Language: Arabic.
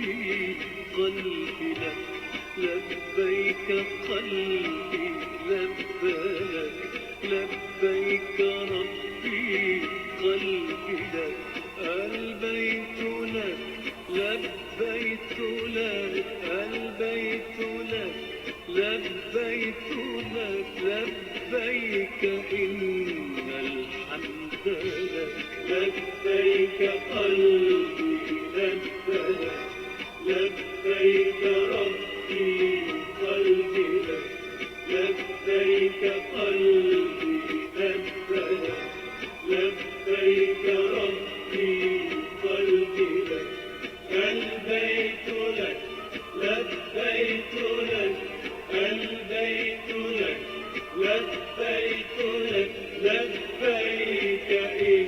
ربي قلبي لك لبيك قلبي لبيك لبيك ربي قلبي لك البيت لك لبيت لك البيت لك لبيت لك لبيك إن الحمد لك لبيك قلبي لبيك لبيك ربي قلبي لك لبيك قلبي